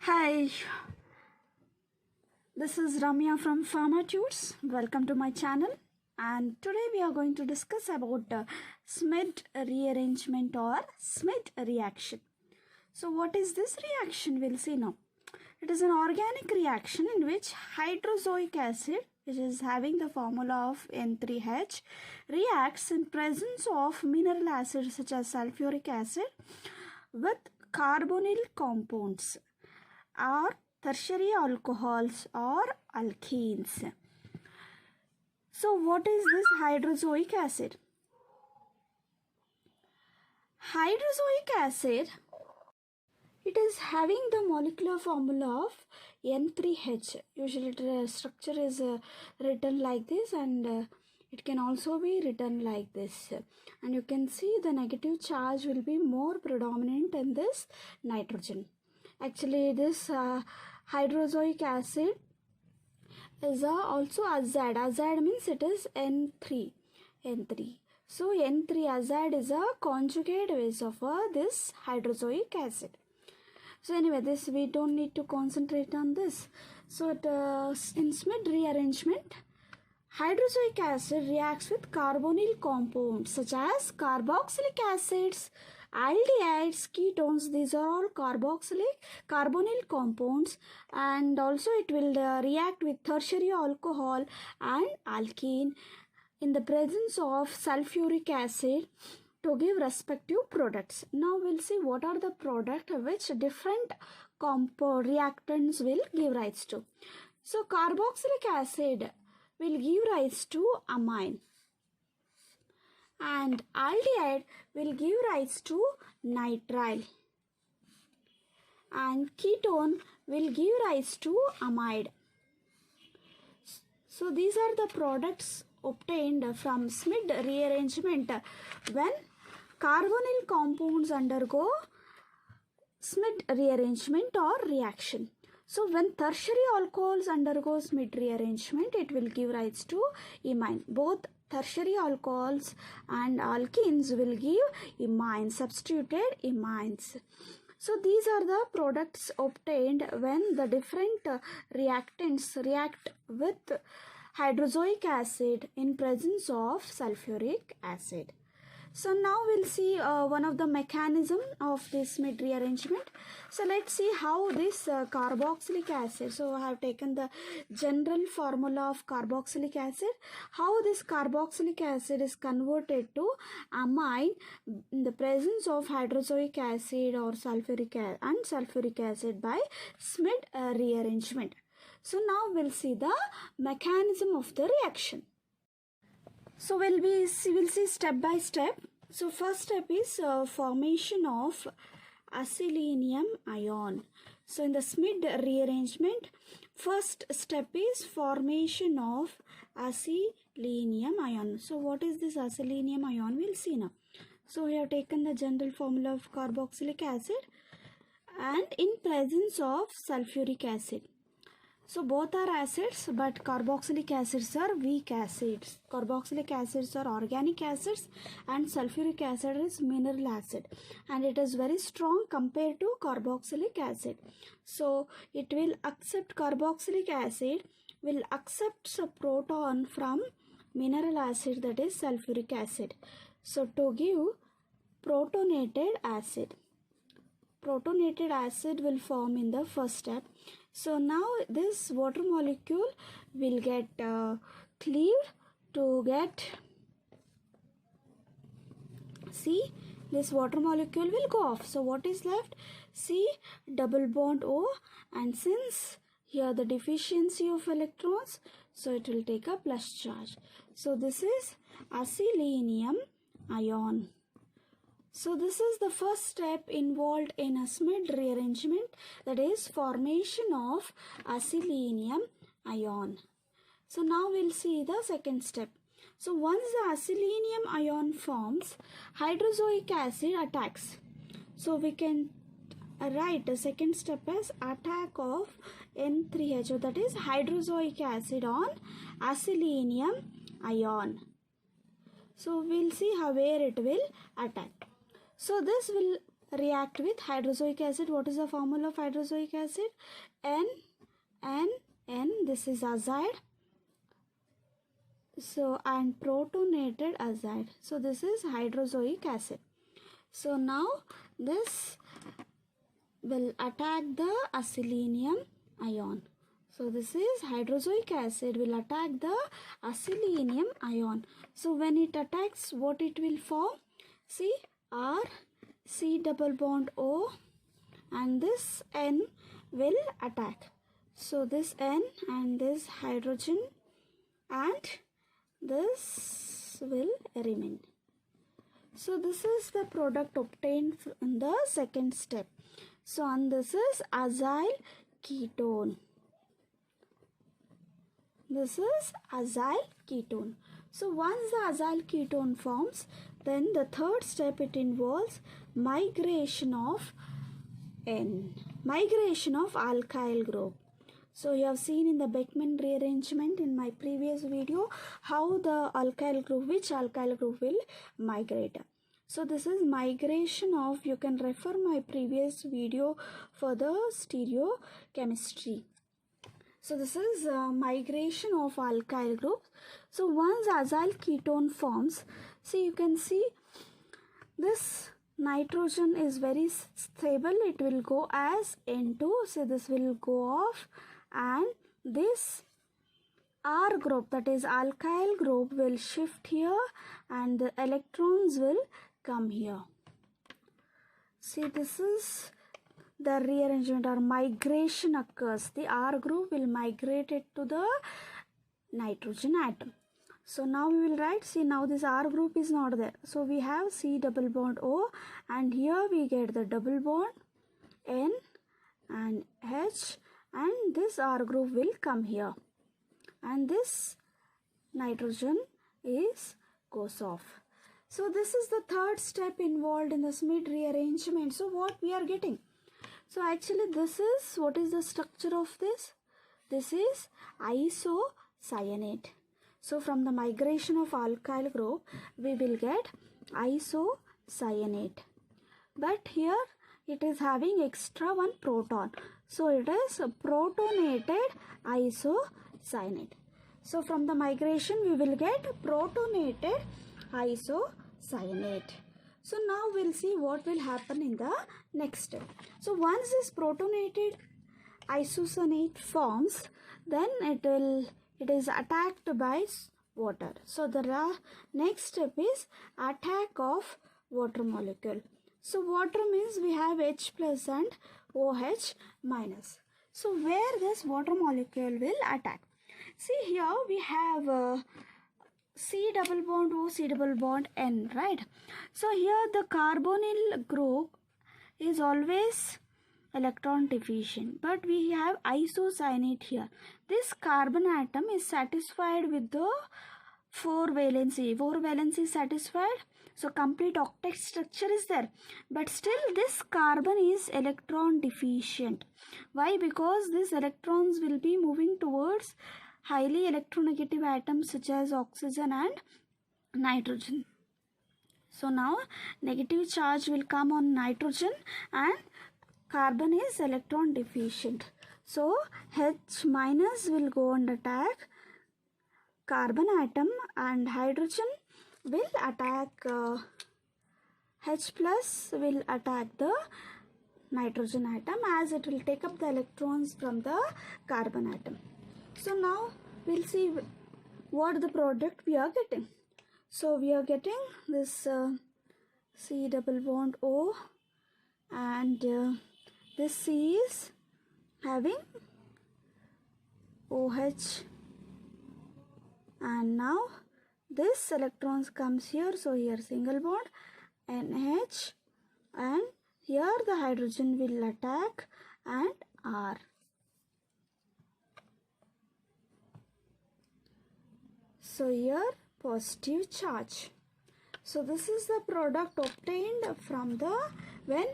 Hi, this is Ramya from PharmaTudes. Welcome to my channel. And today we are going to discuss about SMID rearrangement or SMID reaction. So what is this reaction? We'll see now. It is an organic reaction in which hydrozoic acid, which is having the formula of N3H, reacts in presence of mineral acids such as sulfuric acid with carbonyl compounds or tertiary alcohols or alkenes. So what is this hydrozoic acid? Hydrozoic acid, it is having the molecular formula of N3H. Usually the structure is written like this, and it can also be written like this. And you can see the negative charge will be more predominant in this nitrogen. Actually, this hydrozoic acid is also azide. Azide means it is N3. So N3 azide is a conjugate base of this hydrozoic acid. So anyway, this we don't need to concentrate on this. So in SMID rearrangement, hydrozoic acid reacts with carbonyl compounds such as carboxylic acids, aldehydes, ketones. These are all carbonyl compounds, and also it will react with tertiary alcohol and alkene in the presence of sulfuric acid to give respective products. Now we'll see what are the products which different reactants will give rise to. So carboxylic acid will give rise to amine, and aldehyde will give rise to nitrile, and ketone will give rise to amide. So these are the products obtained from SMID rearrangement when carbonyl compounds undergo SMID rearrangement or reaction. So when tertiary alcohols undergo SMID rearrangement, it will give rise to imine. Both tertiary alcohols and alkenes will give imine, substituted imines. So these are the products obtained when the different reactants react with hydrozoic acid in presence of sulfuric acid. So now we'll see one of the mechanism of this SMID rearrangement. So let's see how this carboxylic acid, so I have taken the general formula of carboxylic acid, how this carboxylic acid is converted to amine in the presence of hydrozoic acid or sulfuric acid by SMID rearrangement. So now we'll see the mechanism of the reaction. So we'll see step by step. So first step is formation of acyl ion. So in the SMID rearrangement, first step is formation of acyl ion. So what is this acyl ion? We'll see now. So we have taken the general formula of carboxylic acid and in presence of sulfuric acid. So both are acids, but carboxylic acids are weak acids. Carboxylic acids are organic acids and sulfuric acid is mineral acid, and it is very strong compared to carboxylic acid. So it will accept, carboxylic acid will accept a proton from mineral acid, that is sulfuric acid. So to give protonated acid. Protonated acid will form in the first step. So now this water molecule will get cleaved to get, see, this water molecule will go off. So what is left? C double bond O, and since here the deficiency of electrons, so it will take a plus charge. So this is acyl ion. So this is the first step involved in a SMID rearrangement, that is formation of acyl ion. So now we'll see the second step. So once the acyl ion forms, hydrozoic acid attacks. So we can write the second step as attack of N3H, that is hydrozoic acid on acyl ion. So we'll see where it will attack. So this will react with hydrozoic acid. What is the formula of hydrozoic acid? N. This is azide. So, and protonated azide. So, this is hydrozoic acid. So, now this will attack the acyclinium ion. So, this is hydrozoic acid will attack the acyclinium ion. So, when it attacks, what it will form? See, R, C double bond O, and this N will attack. So, this N and this hydrogen and this will remain. So, this is the product obtained in the second step. So, and this is acyl ketone. This is acyl ketone. So, once the acyl ketone forms, then the third step, it involves migration of alkyl group. So, you have seen in the Beckmann rearrangement in my previous video how the alkyl group, which alkyl group will migrate. So, this is migration of, you can refer my previous video for the stereochemistry. So, this is migration of alkyl groups. So, once acyl ketone forms, see, you can see this nitrogen is very stable. It will go as N2. So, this will go off, and this R group, that is alkyl group, will shift here and the electrons will come here. See, this is the rearrangement or migration occurs. The R group will migrate it to the nitrogen atom. So, now we will write, see, now this R group is not there. So, we have C double bond O, and here we get the double bond N and H, and this R group will come here, and this nitrogen goes off. So, this is the third step involved in the Schmidt rearrangement. So, what we are getting? So, actually this is, what is the structure of this? This is isocyanate. So, from the migration of alkyl group, we will get isocyanate. But here it is having extra one proton. So, it is protonated isocyanate. So, from the migration, we will get protonated isocyanate. So, now we will see what will happen in the next step. So, once this protonated isocyanate forms, then it is attacked by water. So, the next step is attack of water molecule. So, water means we have H plus and OH minus. So, where this water molecule will attack? See, here we have C double bond O, C double bond N, right? So, here the carbonyl group is always electron deficient, but we have isocyanate here. This carbon atom is satisfied with the 4 valency. 4 valency satisfied. So, complete octet structure is there. But still this carbon is electron deficient. Why? Because these electrons will be moving towards highly electronegative atoms such as oxygen and nitrogen. So, now negative charge will come on nitrogen and carbon is electron deficient. So, H minus will go and attack carbon atom, and hydrogen will attack H plus will attack the nitrogen atom, as it will take up the electrons from the carbon atom. So, now we will see what the product we are getting. So, we are getting this C double bond O, and this C is having OH, and now this electrons comes here. So, here single bond NH, and here the hydrogen will attack and R. So, here positive charge. So, this is the product obtained from the when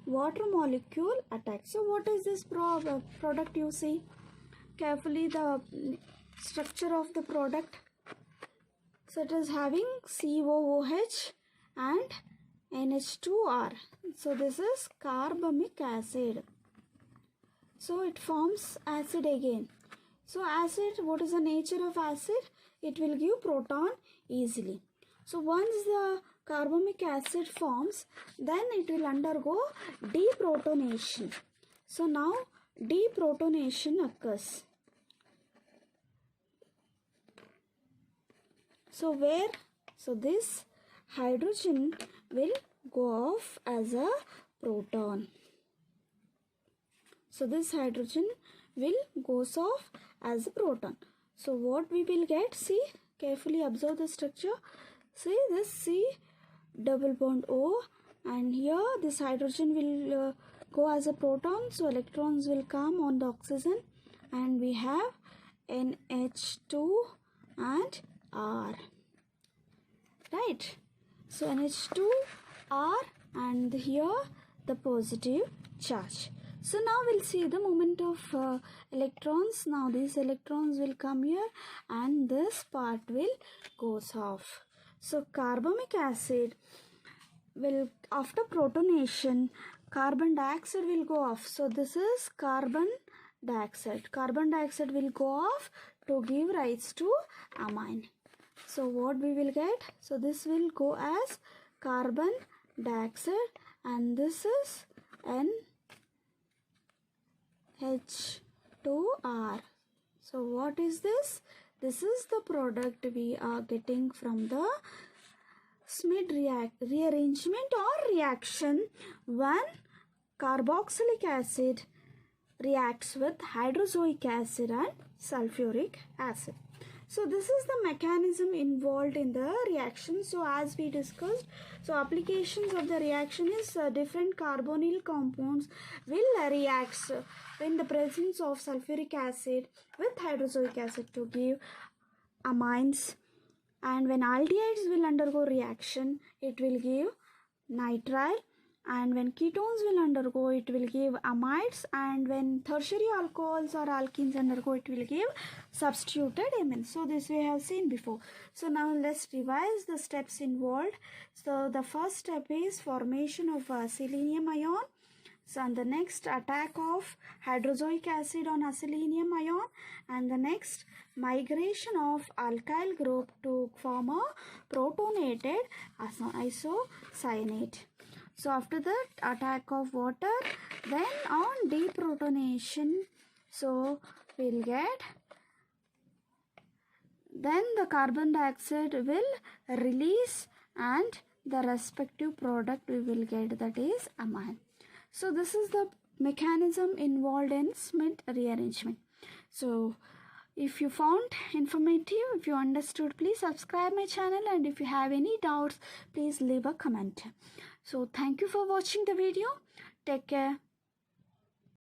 water molecule attacks. So, what is this product? You see carefully the structure of the product. So, it is having COOH and NH2R. So this is carbamic acid. So it forms acid again. So acid, what is the nature of acid? It will give proton easily. So once the carbamic acid forms, then it will undergo deprotonation. So now deprotonation occurs. So where? So this hydrogen will go off as a proton. So this hydrogen will goes off as a proton. So what we will get? See, carefully observe the structure. See this C double bond O, and here this hydrogen will go as a proton. So electrons will come on the oxygen, and we have NH2 and R. Right? So NH2R, and here the positive charge. So now we'll see the movement of electrons. Now these electrons will come here, and this part will goes off. So carbamic acid will, after protonation, carbon dioxide will go off. So this is carbon dioxide. Carbon dioxide will go off to give rise to amine. So what we will get? So this will go as carbon dioxide, and this is NH2R. So what is this? This is the product we are getting from the Schmidt rearrangement or reaction when carboxylic acid reacts with hydrozoic acid and sulfuric acid. So this is the mechanism involved in the reaction. So as we discussed, so applications of the reaction is different carbonyl compounds will react in the presence of sulfuric acid with hydrozoic acid to give amines, and when aldehydes will undergo reaction, it will give nitrile, and when ketones will undergo, it will give amides, and when tertiary alcohols or alkenes undergo, it will give substituted amines. So this we have seen before. So now let's revise the steps involved. So the first step is formation of selenium ion. So and the next, attack of hydrozoic acid on selenium ion, and the next, migration of alkyl group to form a protonated isocyanate. So after that, attack of water, then on deprotonation, so we'll get, then the carbon dioxide will release, and the respective product we will get, that is amine. So this is the mechanism involved in Schmidt rearrangement. So if you found informative, if you understood, please subscribe my channel, and if you have any doubts, please leave a comment. So thank you for watching the video. Take care.